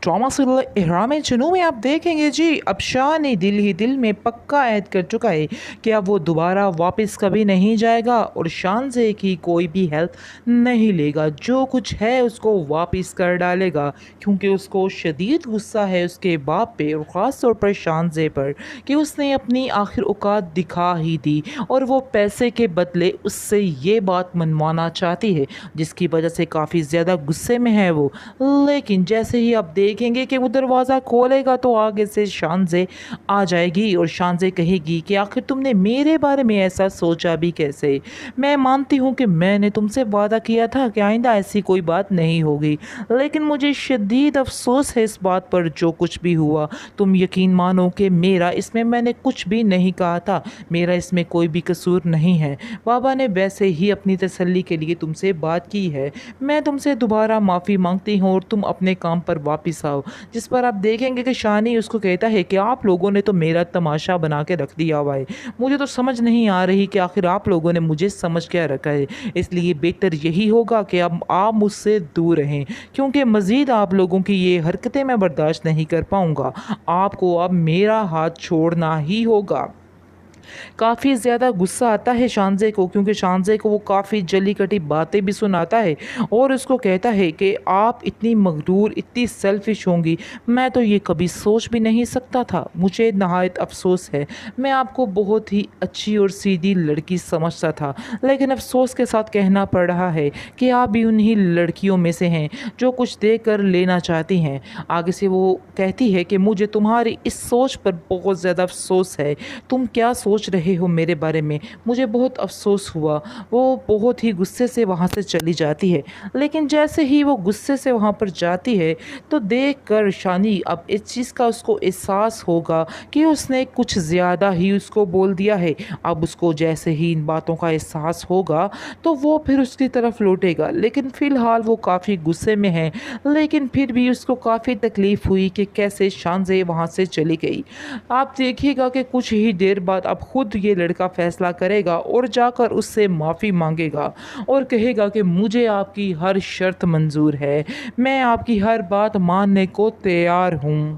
Drama serial इहराम जुनूं में आप देखेंगे जी, अब शाह ने दिल ही दिल में पक्का ऐद कर चुका है कि अब वो दोबारा वापस कभी नहीं जाएगा और शानज़े की कोई भी हेल्प नहीं लेगा। जो कुछ है उसको वापस कर डालेगा, क्योंकि उसको शदीद गुस्सा है उसके बाप पे और ख़ास तौर पर शानज़े पर कि उसने अपनी आखिर औकात दिखा ही दी और वो पैसे के बदले उससे ये बात मनवाना चाहती है, जिसकी वजह से काफ़ी ज़्यादा गुस्से में है वो। लेकिन जैसे ही आप देखेंगे कि वो दरवाज़ा खोलेगा तो आगे से शानज़े आ जाएगी और शानज़े कहेगी कि आखिर तुमने मेरे बारे में ऐसा सोचा भी कैसे। मैं मानती हूँ कि मैंने तुमसे वादा किया था कि आइंदा ऐसी कोई बात नहीं होगी, लेकिन मुझे शदीद अफसोस है इस बात पर जो कुछ भी हुआ। तुम यकीन मानो कि मैंने कुछ भी नहीं कहा था, मेरा इसमें कोई भी कसूर नहीं है। बाबा ने वैसे ही अपनी तसल्ली के लिए तुमसे बात की है। मैं तुमसे दोबारा माफ़ी मांगती हूँ और तुम अपने काम पर वापस आओ। जिस पर आप देखेंगे कि शानी उसको कहता है कि आप लोगों ने तो मेरा तमाशा बना के रख दिया हुआ है। मुझे तो समझ नहीं आ रही कि आखिर आप लोगों ने मुझे समझ क्या रखा है। इसलिए बेहतर यही होगा कि अब आप मुझसे दूर रहें, क्योंकि मज़ीद आप लोगों की ये हरकतें मैं बर्दाश्त नहीं कर पाऊँगा। आपको अब मेरा हाथ छोड़ना ही होगा। काफ़ी ज़्यादा गुस्सा आता है शानज़े को, क्योंकि शानज़े को वो काफ़ी जली-कटी बातें भी सुनाता है और उसको कहता है कि आप इतनी मगरूर, इतनी सेल्फ़िश होंगी, मैं तो ये कभी सोच भी नहीं सकता था। मुझे नहायत अफ़सोस है, मैं आपको बहुत ही अच्छी और सीधी लड़की समझता था, लेकिन अफ़सोस के साथ कहना पड़ रहा है कि आप भी उन्हीं लड़कियों में से हैं जो कुछ देकर लेना चाहती हैं। आगे से वो कहती है कि मुझे तुम्हारी इस सोच पर बहुत ज़्यादा अफ़सोस है। तुम क्या सोच रहे हो मेरे बारे में? मुझे बहुत अफ़सोस हुआ। वो बहुत ही गुस्से से वहाँ से चली जाती है। लेकिन जैसे ही वो गुस्से से वहाँ पर जाती है, तो देखकर शानी अब इस चीज़ का उसको एहसास होगा कि उसने कुछ ज़्यादा ही उसको बोल दिया है। अब उसको जैसे ही इन बातों का एहसास होगा, तो वो फिर उसकी तरफ लौटेगा। लेकिन फ़िलहाल वो काफ़ी गुस्से में है, लेकिन फिर भी उसको काफ़ी तकलीफ़ हुई कि कैसे शानज़े वहाँ से चली गई। आप देखिएगा कि कुछ ही देर बाद अब खुद ये लड़का फ़ैसला करेगा और जाकर उससे माफ़ी माँगेगा और कहेगा कि मुझे आपकी हर शर्त मंज़ूर है, मैं आपकी हर बात मानने को तैयार हूँ।